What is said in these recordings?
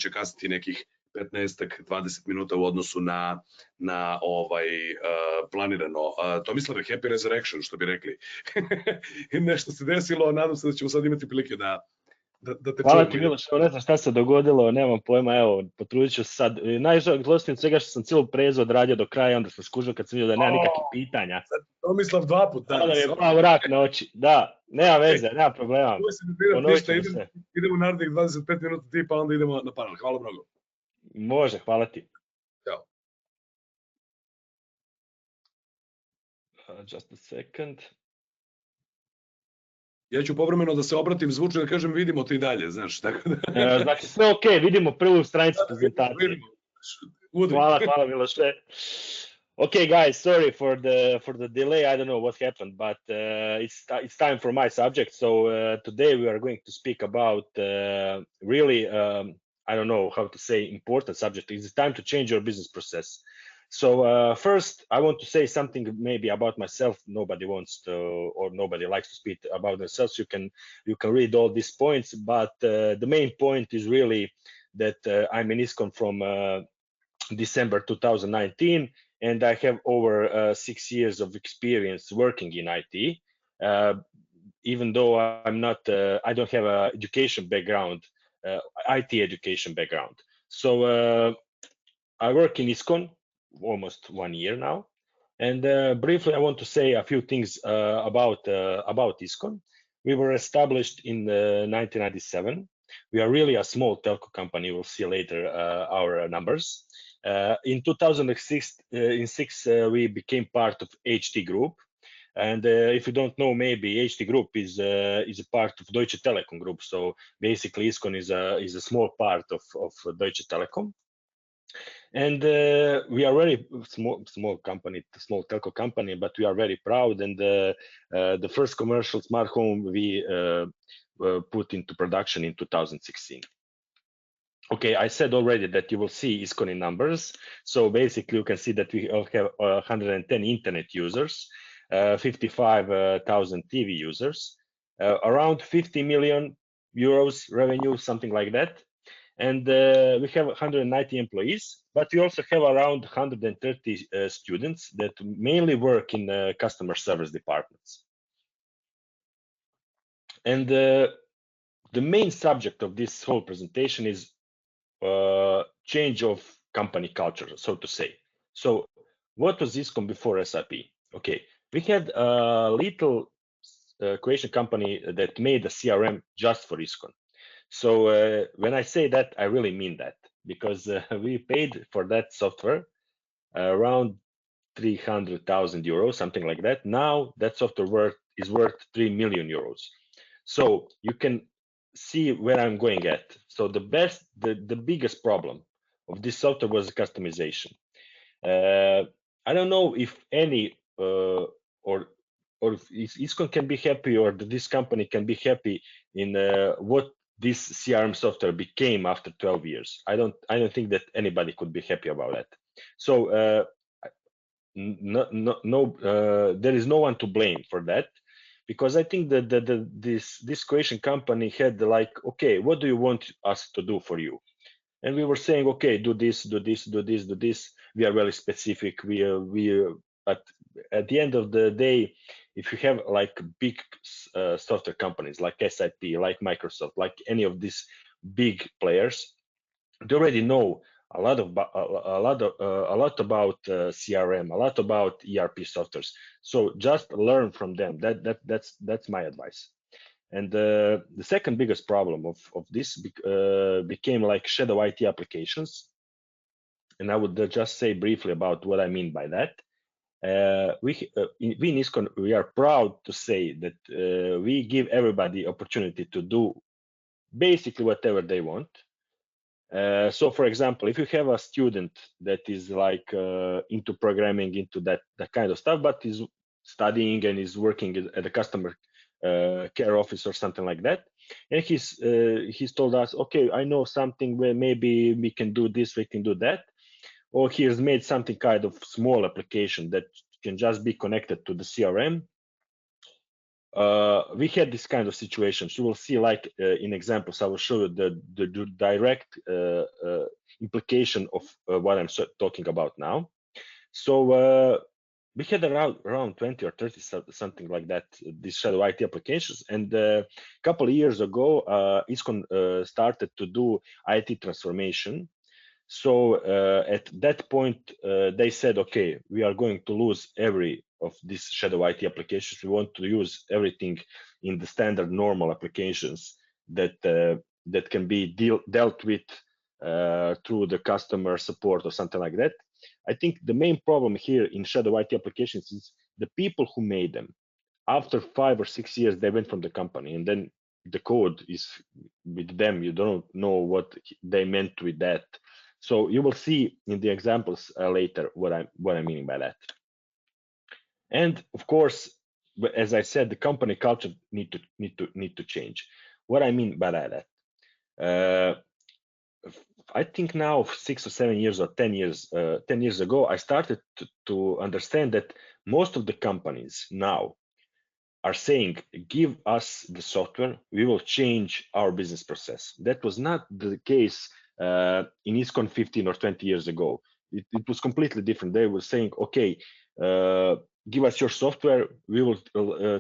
će kasniti nekih 15-20 minuta u odnosu na planirano. Tomislave, happy resurrection, što bi rekli. Nešto se desilo, nadam se da ćemo sad imati prilike da te Hvala čujemo. ti, Miloš, ne znam šta se dogodilo, nemam pojma, evo, potrudit ću se sad. Najžalosnije od svega što sam cijelu prezu odradio do kraja, onda sam skužio kad sam vidio da nema nikakvih pitanja. Tomislav 2 puta danas. Onda mi je pao mrak na oči, da, nema veze, nema problema. Ponovit ćemo se. Idemo narednih 25 minuta ti, pa onda idemo na panel. Hvala mnogo. Može, hvala ti. Ćao. Just a second. Ja ću povremeno da se obratim zvučno da kažem vidimo ti dalje, znaš, tako da... Znači sve ok, vidimo prvu stranicu prezentacije. Hvala Miloše. Okay, guys, sorry for the delay. I don't know what happened, but it's time for my subject. So today we are going to speak about really, I don't know how to say, important subject. It's time to change your business process. So first, I want to say something maybe about myself. Nobody wants to, or nobody likes to speak about themselves. You can read all these points, but the main point is really that I'm in ISKON from December 2019, and I have over 6 years of experience working in IT. Even though I'm not, I don't have a education background, IT education background. So I work in ISKON almost 1 year now, and briefly I want to say a few things about ISKON. We were established in 1997. We are really a small telco company. We'll see later our numbers. In 2006, we became part of HT Group, and if you don't know, maybe HT Group is a part of Deutsche Telekom Group. So basically, ISKON is a small part of Deutsche Telekom. And we are very small company, small telco company, but we are very proud. And the first commercial smart home we put into production in 2016. Okay, I said already that you will see ISKON in numbers. So basically, you can see that we have 110 internet users, 55,000 TV users, around 50 million euros revenue, something like that. And we have 190 employees, but we also have around 130 students that mainly work in customer service departments. And the main subject of this whole presentation is change of company culture, so to say. So what was ISKON before SAP? Okay, we had a little Croatian company that made a CRM just for ISKON. So when I say that, I really mean that, because we paid for that software around 300,000 euros, something like that. Now that software is worth 3 million euros. So you can see where I'm going at. So the biggest problem of this software was customization. I don't know if any or if ISKON can be happy, or this company can be happy in what this CRM software became after 12 years. I don't think that anybody could be happy about that. So there is no one to blame for that, because I think that this Croatian company had like, okay, what do you want us to do for you? And we were saying, okay, do this, do this, do this, do this. We are very specific. But at the end of the day, if you have like big software companies like SAP, like Microsoft, like any of these big players, they already know a lot about CRM, a lot about ERP softwares. So just learn from them. That's my advice. And the second biggest problem of this became like shadow IT applications. And I would just say briefly about what I mean by that. We in ISKON, we are proud to say that we give everybody opportunity to do basically whatever they want. So for example, if you have a student that is like into programming, into that kind of stuff, but is studying and is working at a customer care office or something like that, and he's told us, okay, I know something where maybe we can do this, we can do that. Or he has made something kind of small application that can just be connected to the CRM. we had this kind of situations. You will see, like in examples, I will show you the direct implication of what I'm talking about now. So we had around 20 or 30 something like that, these shadow IT applications. And a couple of years ago, ISKON started to do IT transformation. So at that point, they said, okay, we are going to lose every of these shadow IT applications. We want to use everything in the standard normal applications that that can be dealt with through the customer support or something like that. I think the main problem here in shadow IT applications is the people who made them. After 5 or 6 years, they went from the company, and then the code is with them. You don't know what they meant with that. So you will see in the examples later what I mean by that. And of course, as I said, the company culture need to change. What I mean by that, I think now 6 or 7 years or 10 years ago, I started to understand that most of the companies now are saying, give us the software, we will change our business process. That was not the case in ISKON 15 or 20 years ago. It was completely different. They were saying, okay, give us your software, we will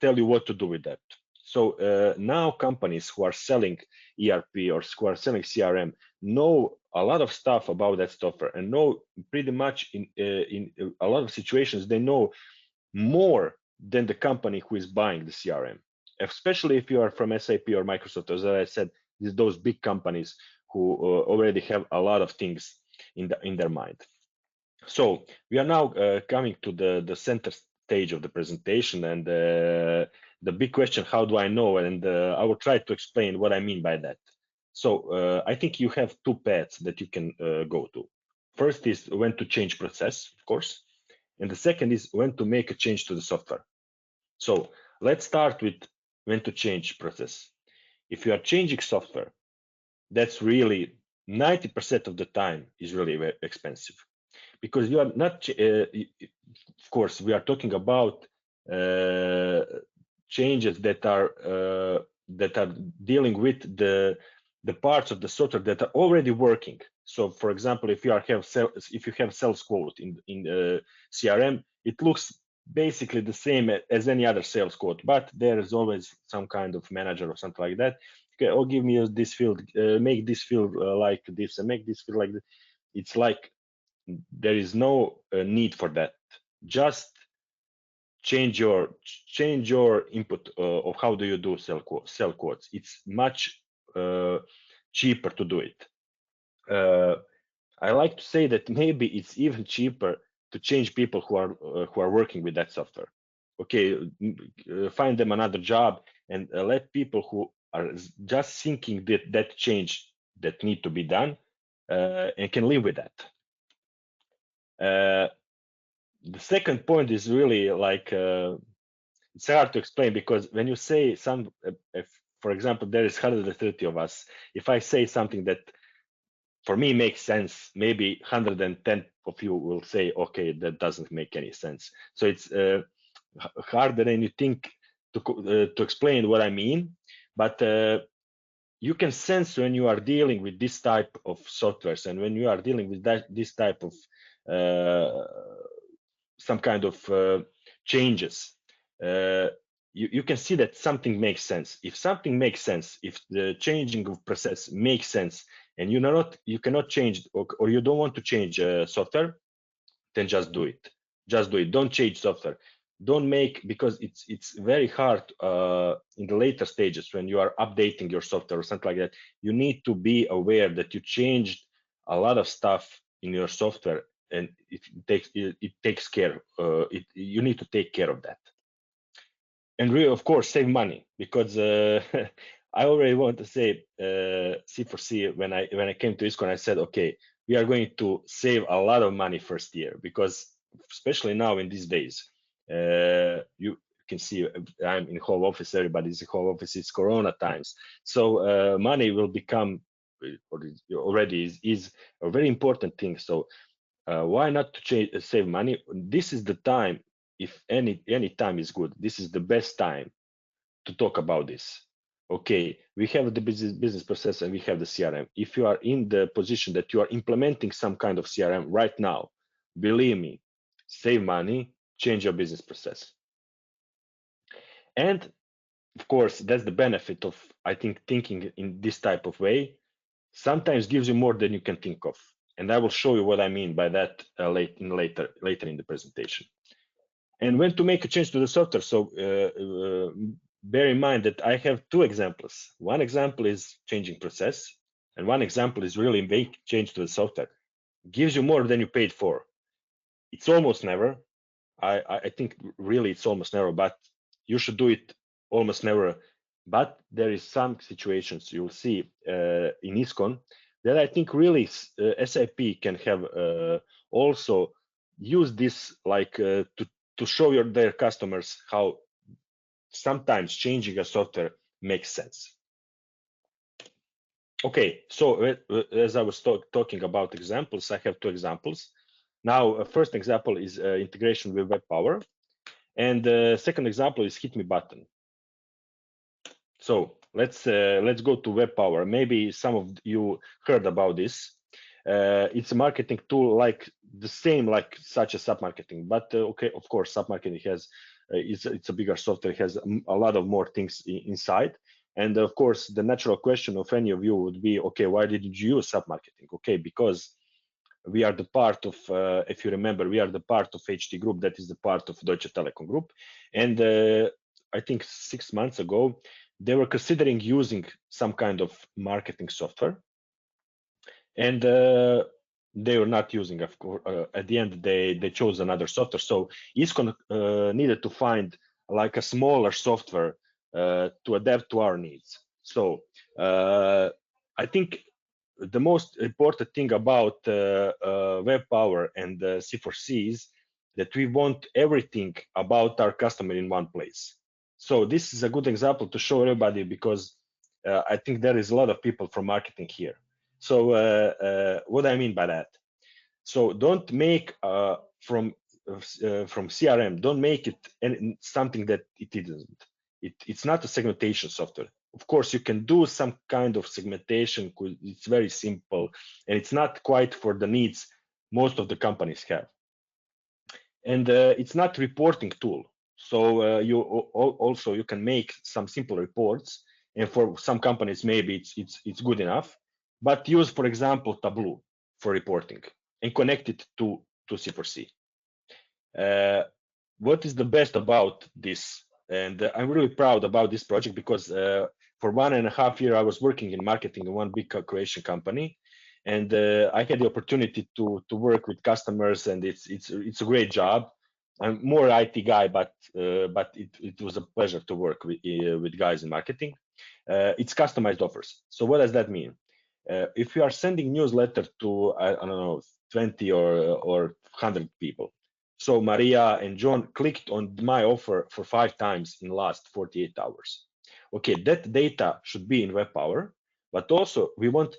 tell you what to do with that. So now companies who are selling ERP or who are selling CRM know a lot of stuff about that software, and know pretty much in a lot of situations, they know more than the company who is buying the CRM, especially if you are from SAP or Microsoft. As I said, those big companies who already have a lot of things in their mind. So we are now coming to the center stage of the presentation, and the big question, how do I know? And I will try to explain what I mean by that. So I think you have two paths that you can go to. First is when to change process, of course, and the second is when to make a change to the software. So let's start with when to change process. If you are changing software, that's really 90% of the time is really very expensive, because you are not, of course, we are talking about changes that are dealing with the parts of the software that are already working. So, for example, if you have sales quote in CRM, it looks basically the same as any other sales quote, but there is always some kind of manager or something like that. Okay, oh, give me this field, make this field like this, and make this field like this. It's like there is no need for that. Just change your input of how do you do sell quotes. It's much cheaper to do it. I like to say that maybe it's even cheaper to change people who are working with that software. Okay, find them another job and let people who are just thinking that change that need to be done and can live with that. The second point is really like it's hard to explain, because when you say if, for example, there is 130 of us, if I say something that for me makes sense, maybe 110 of you will say, okay, that doesn't make any sense. So it's harder than you think to explain what I mean, but you can sense when you are dealing with this type of softwares, and when you are dealing with this type of some kind of changes, you can see that something makes sense. If something makes sense, if the changing of process makes sense, and you cannot change, or you don't want to change software, then just do it. Just do it. Don't change software. Don't make, because it's very hard in the later stages when you are updating your software or something like that. You need to be aware that you changed a lot of stuff in your software, and it takes care. You need to take care of that, and really, of course, save money, because I already want to say C4C, when I came to ISKON, I said, okay, we are going to save a lot of money first year, because especially now in these days, you can see I'm in home office, everybody's in home office, it's Corona times, so money will become, or already is a very important thing. So why not to save money? This is the time. If any time is good, this is the best time to talk about this. Okay, we have the business process and we have the CRM. If you are in the position that you are implementing some kind of CRM right now, believe me, save money, change your business process. And of course, that's the benefit of, I think, thinking in this type of way. Sometimes gives you more than you can think of. And I will show you what I mean by that later in the presentation. And when to make a change to the software, so bear in mind that I have two examples. One example is changing process, and one example is really make change to the software. Gives you more than you paid for. It's almost never. I think really it's almost never, but you should do it almost never. But there is some situations you'll see in ISKON that I think really SAP can have also use this like to show their customers how sometimes changing a software makes sense. Okay, so as I was talking about examples, I have two examples. Now, first example is integration with Web Power, and the second example is Hit Me Button. So let's go to Web Power. Maybe some of you heard about this. It's a marketing tool like the same like such as SAP Marketing, but okay, of course, SAP Marketing has it's a bigger software, it has a lot of more things inside. And of course, the natural question of any of you would be, okay, why didn't you use SAP Marketing? Okay, because we are the part of, if you remember, we are the part of HT Group, that is the part of Deutsche Telekom Group. And I think 6 months ago, they were considering using some kind of marketing software. And they were not using, of course, at the end, they chose another software. So ISKON needed to find like a smaller software to adapt to our needs. So I think the most important thing about Web Power and C4C is that we want everything about our customer in one place. So this is a good example to show everybody, because I think there is a lot of people from marketing here. So what I mean by that? So don't make from CRM, don't make it something that it isn't. It's not a segmentation software. Of course, you can do some kind of segmentation. It's very simple, and it's not quite for the needs most of the companies have. And it's not reporting tool. So you can make some simple reports, and for some companies maybe it's good enough. But use, for example, Tableau for reporting and connect it to C4C. What is the best about this? And I'm really proud about this project, because for 1.5 years I was working in marketing in one big Croatian company, and I had the opportunity to work with customers, and it's a great job. I'm more IT guy, but it was a pleasure to work with guys in marketing. It's customized offers. So what does that mean? If you are sending newsletter to I don't know 20 or 100 people, so Maria and John clicked on my offer for 5 times in the last 48 hours. Okay, that data should be in Web Power, but also we want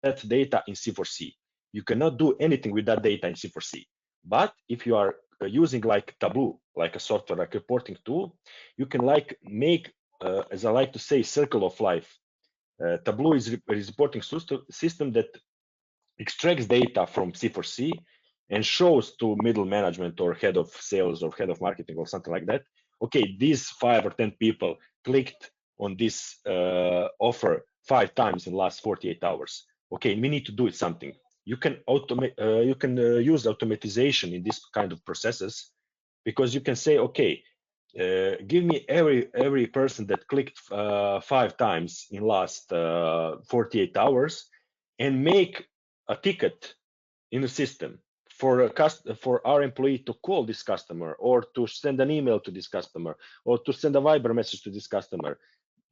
that data in C4C. You cannot do anything with that data in C4C. But if you are using like Tableau, like a software, like a reporting tool, you can like make, as I like to say, circle of life. Tableau is a reporting system that extracts data from C4C and shows to middle management or head of sales or head of marketing or something like that. Okay, these 5 or 10 people clicked on this offer 5 times in the last 48 hours. Okay, we need to do something. You can automate. You can use automatization in this kind of processes, because you can say, okay, give me every person that clicked 5 times in last 48 hours, and make a ticket in the system for our employee to call this customer, or to send an email to this customer, or to send a Viber message to this customer.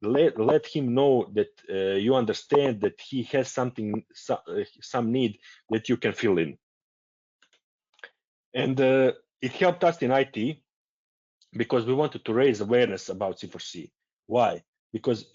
Let him know that you understand that he has some need that you can fill in. And it helped us in IT, because we wanted to raise awareness about C4C. Why? Because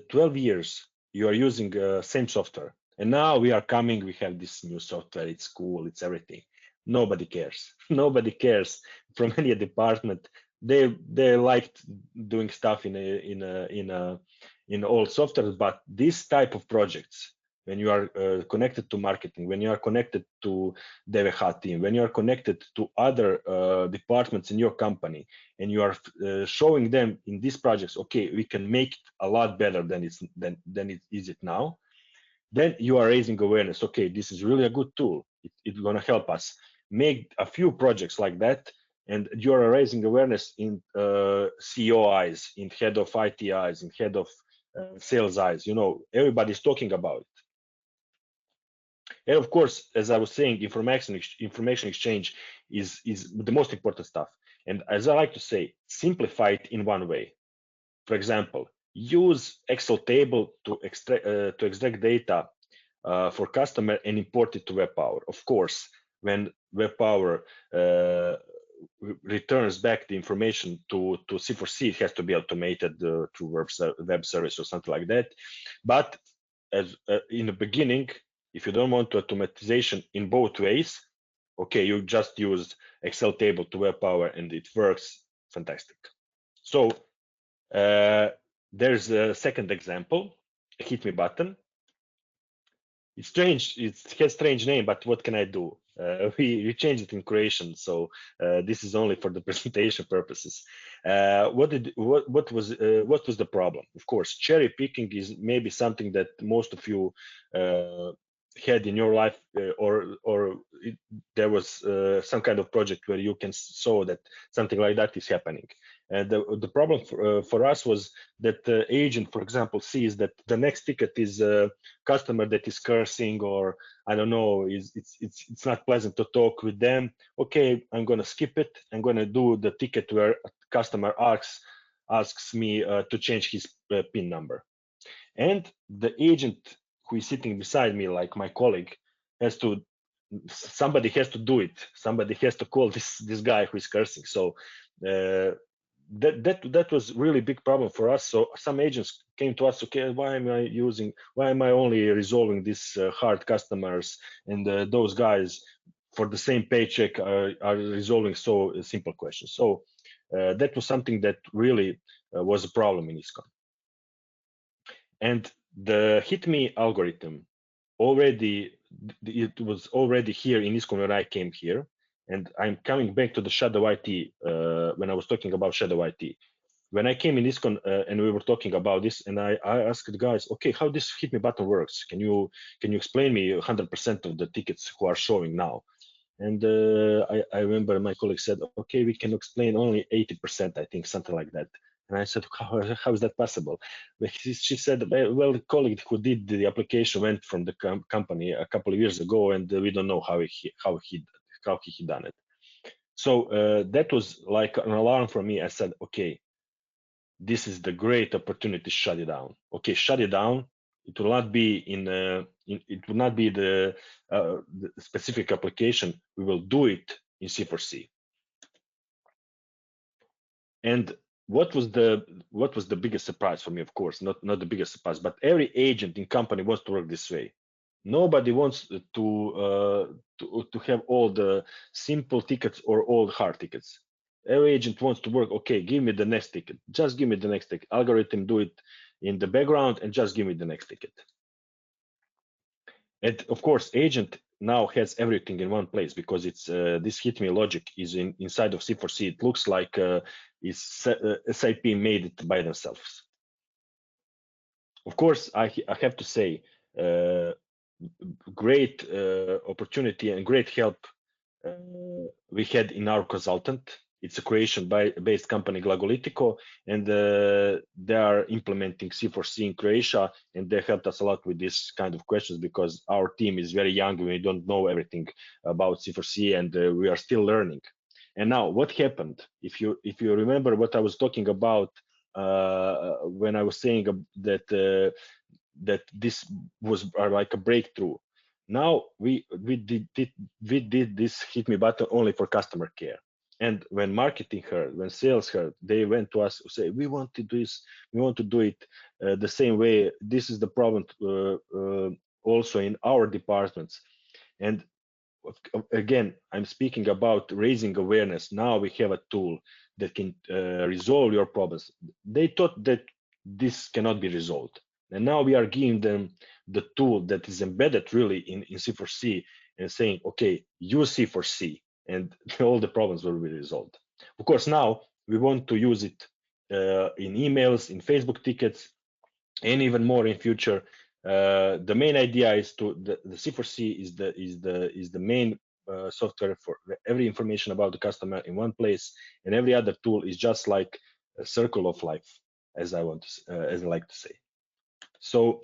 12 years you are using same software, and now we are coming, we have this new software, it's cool, it's everything. Nobody cares. Nobody cares from any department they liked doing stuff in old software, but this type of projects, when you are connected to marketing, when you are connected to DVH team, when you are connected to other departments in your company, and you are showing them in these projects, okay, we can make it a lot better than it is it now, then you are raising awareness. Okay, this is really a good tool. It's going to help us make a few projects like that, and you are raising awareness in CEO eyes, in head of IT eyes, in head of sales eyes. You know, everybody's talking about it. And of course, as I was saying, information exchange is the most important stuff. And as I like to say, simplify it in one way. For example, use Excel table to extract data for customer and import it to WebPower. Of course, when WebPower returns back the information to C4C, it has to be automated through web service or something like that. But as in the beginning, if you don't want automatization in both ways, okay, you just use Excel table to WebPower and it works fantastic. So there's a second example, a hit me button. It's strange, it has strange name, but what can I do? We changed it in Croatian, so this is only for the presentation purposes. What was the problem? Of course, cherry picking is maybe something that most of you had in your life, or there was some kind of project where you can saw that something like that is happening. And the problem for us was that the agent, for example, sees that the next ticket is a customer that is cursing, or I don't know, it's not pleasant to talk with them. Okay, I'm gonna skip it. I'm gonna do the ticket where a customer asks me to change his PIN number, and the agent who is sitting beside me, like my colleague, somebody has to do it. Somebody has to call this guy who is cursing. So that was really big problem for us. So some agents came to us, okay, why am I only resolving these hard customers, and those guys for the same paycheck are resolving so simple questions. So that was something that really was a problem in ISKON. And the hit me algorithm it was already here in ISKON when I came here. And I'm coming back to the shadow IT when I was talking about shadow IT. When I came in ISKON and we were talking about this, and I asked the guys, okay, how this hit me button works? Can you explain me 100% of the tickets who are showing now? And I remember my colleague said, okay, we can explain only 80%, I think, something like that. And I said, how is that possible? She said, well, the colleague who did the application went from the company a couple of years ago, and we don't know how he done it. So that was like an alarm for me. I said, okay, this is the great opportunity to shut it down. Okay, shut it down. It will not be it will not be the specific application. We will do it in C4C. And what was the biggest surprise for me? Of course, not the biggest surprise, but every agent in company wants to work this way. Nobody wants to have all the simple tickets or all the hard tickets. Every agent wants to work, okay, give me the next ticket. Just give me the next ticket. Algorithm do it in the background and just give me the next ticket. And of course, agent now has everything in one place because it's this hit me logic is inside of C4C. It looks like SAP made it by themselves. Of course, I have to say, great opportunity and great help we had in our consultant. It's a Croatian-based company, Glagolitico, and they are implementing C4C in Croatia, and they helped us a lot with this kind of questions because our team is very young. We don't know everything about C4C, and we are still learning. And now, what happened? If you remember what I was talking about when I was saying that that this was like a breakthrough. Now we did this hit me button only for customer care. And when marketing heard, when sales heard, they went to us to say, we want to do this, we want to do it the same way. This is the problem also in our departments. And again, I'm speaking about raising awareness. Now we have a tool that can resolve your problems. They thought that this cannot be resolved, and now we are giving them the tool that is embedded really in C4C and saying, okay, use C4C, and all the problems will be resolved. Of course, now we want to use it in emails, in Facebook tickets, and even more in future. The main idea is the C4C is the main software for every information about the customer in one place, and every other tool is just like a circle of life, as I like to say. So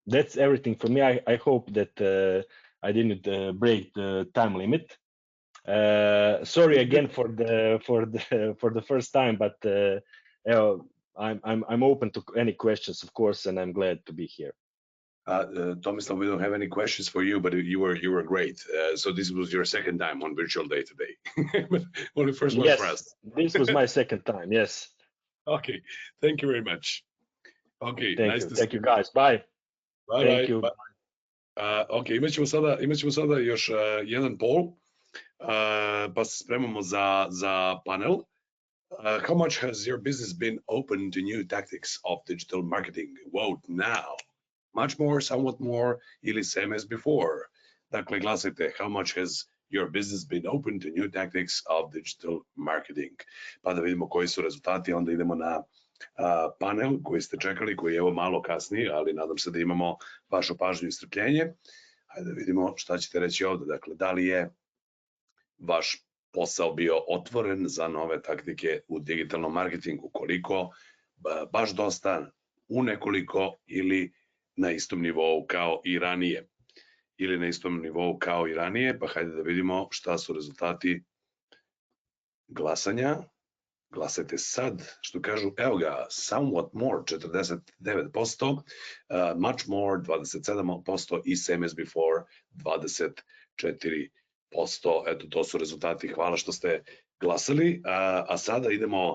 that's everything for me. I hope that I didn't break the time limit. Sorry again for the first time, but I'm open to any questions, of course, and I'm glad to be here. Tomislav, we don't have any questions for you, but you were great. So this was your second time on Virtual Day today. But only first one for us. This was my second time. Yes. Okay. Thank you very much. Okay. Thank you guys. Bye. Bye. Thank you. Ok, imaćemo sada još jedan poll, pa se spremamo za panel. How much has your business been open to new tactics of digital marketing? Vote now. Much more, somewhat more, ili same as before. Dakle, glasajte, how much has your business been open to new tactics of digital marketing? Pa da vidimo koji su rezultati, onda idemo na panel koji ste čekali, koji je evo malo kasnije, ali nadam se da imamo vašu pažnju i strpljenje. Hajde da vidimo šta ćete reći ovde. Dakle, da li je vaš posao bio otvoren za nove taktike u digitalnom marketingu? Koliko? Baš dosta, u nekoliko ili na istom nivou kao i ranije? Ili na istom nivou kao i ranije? Pa hajde da vidimo šta su rezultati glasanja. Glasajte sad, što kažu, evo ga, somewhat more, 49%, much more, 27% i same as before, 24%. Eto, to su rezultati. Hvala što ste glasali. A sada idemo